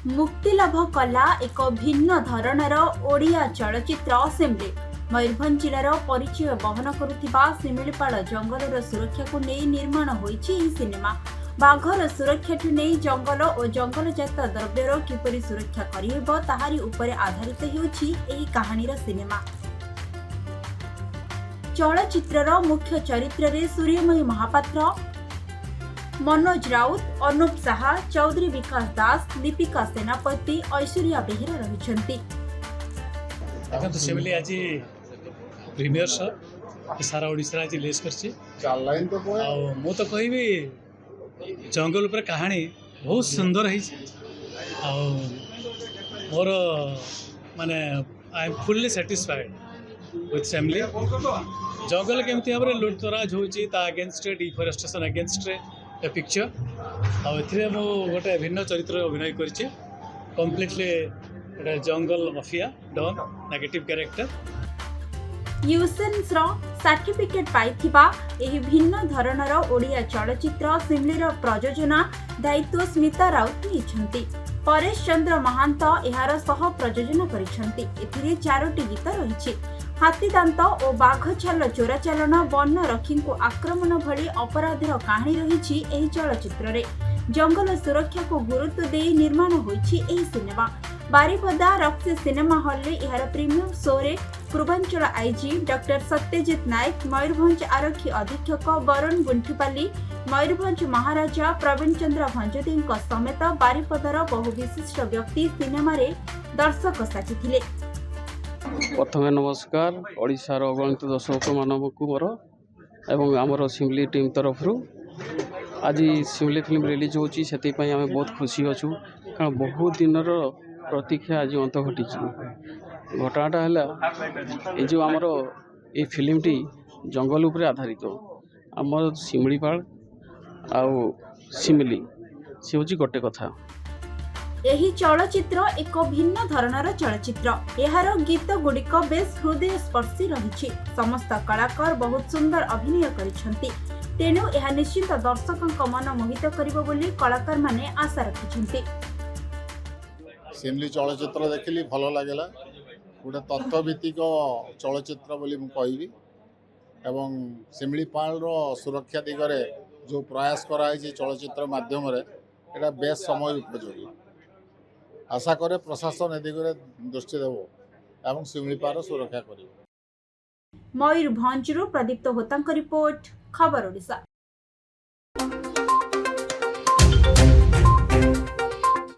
मुक्तिलाभ कला एक भिन्न धरणर ओडिया चलचित्र सिमली। मयूरभंज जिलार परिचय बहन करुथिबा सिमिलीपाल जंगलर सुरक्षा को नहीं निर्माण होईछि एही सिनेमा। बाघर सुरक्षा ठु नहीं जंगल और जंगलजात द्रव्यर किपरि सुरक्षा करिहेब ताहारी उपरे आधारित हेउछि एही कहानीर सिनेमा। चलचित्रर मुख्य चरित्र रे सूर्यमयी महापात्र, मनोज राउत, अनुप साहा, चौधरी विकास दास, दीपिका सेनापति, ऐश्वर्या बेहेरा रहिछन्ति। देखो सिमली आज प्रीमियर शो सारा ओडिशा आज रिलीज करछि आ मु तो कहबी जंगल ऊपर कहानी बहुत सुंदर है आ मोर माने I am fully satisfied with family. जंगल केमती भाव में लुटतराज होची ता अगेंस्ट डिफरेस्टेशन अगेंस्ट ए पिक्चर आ मु गोटे भिन्न चरित्र अभिनय करछि कम्प्लीटली गोटे जंगल माफिया डन नेगेटिव कैरेक्टर। यूसेन्स रो सर्टिफिकेट पाइथिबा एही भिन्न धरणर ओडिया चलचित्र सिमलीर प्रयोजना दायित्व स्मिता राउत निछन्ति। परेश चंद्र महांत एहार सह प्रयोजना करिछन्ति। एथिरे 4टी गीत रहिछि। हाथीदांत और बाघ छाल चोराचालन, वन रक्षी को आक्रमण भली अपराधर कहानी रहिछि एही चलचित्र रे। जंगल सुरक्षा को गुरुत्व दे निर्माण होईछि एही सिनेमा। बारिपदा रक्सी सिनेमा हॉल रे एहार प्रीमियर शो रे पूर्वांचल आईजी डॉक्टर सत्यजित नायक, मयूरभंज आरक्षी अधीक्षक वरुण गुंठीपाली, मयूरभंज महाराजा प्रवीण चंद्र भंजती समेत बारिपदार बहु विशिष्ट व्यक्ति सिनेमा रे दर्शक साथी थिले। प्रथम नमस्कार ओडिशार अगणित दर्शक मानक मोर एवं आमर सिमली टीम तरफ आज सिमली फिल्म रिलीज होची से आम बहुत खुशी अच्छू कारण बहुत दिन प्रतीक्षा आज अंत घटी। घटनाटा है जो आमर ये फिल्मटी जंगल उपर आधारित आमर सिमलीपाल आउ सिमली से हूँ गोटे कथा। एही चलचित्र एक भिन्न धरणर चलचित्र। एहार गीत गुड़िक बेस हृदय स्पर्शी रहिछि। समस्त कलाकार बहुत सुंदर अभिनय करिछन्ति। तेणु यह निश्चित दर्शकଙ୍କ मन मोहित करिबो बोली कलाकार माने आशा रखिछन्ति। सिमली चलचित्र देखिली भल लागला। गोटे तथ्यभित्तिक चलचित्र बोली मु कहबी एवं सिमलीपाल सुरक्षा दिगरे जो प्रयास कराई चलचित्र माध्यम एटा बेस समय उपयोगी। आशा करे प्रशासन ए दिगरे दृष्टि देव एवं सिमलीपाल सुरक्षा कर। मयूरभंजरू प्रदीप्त होतांक रिपोर्ट, खबर ओडिशा।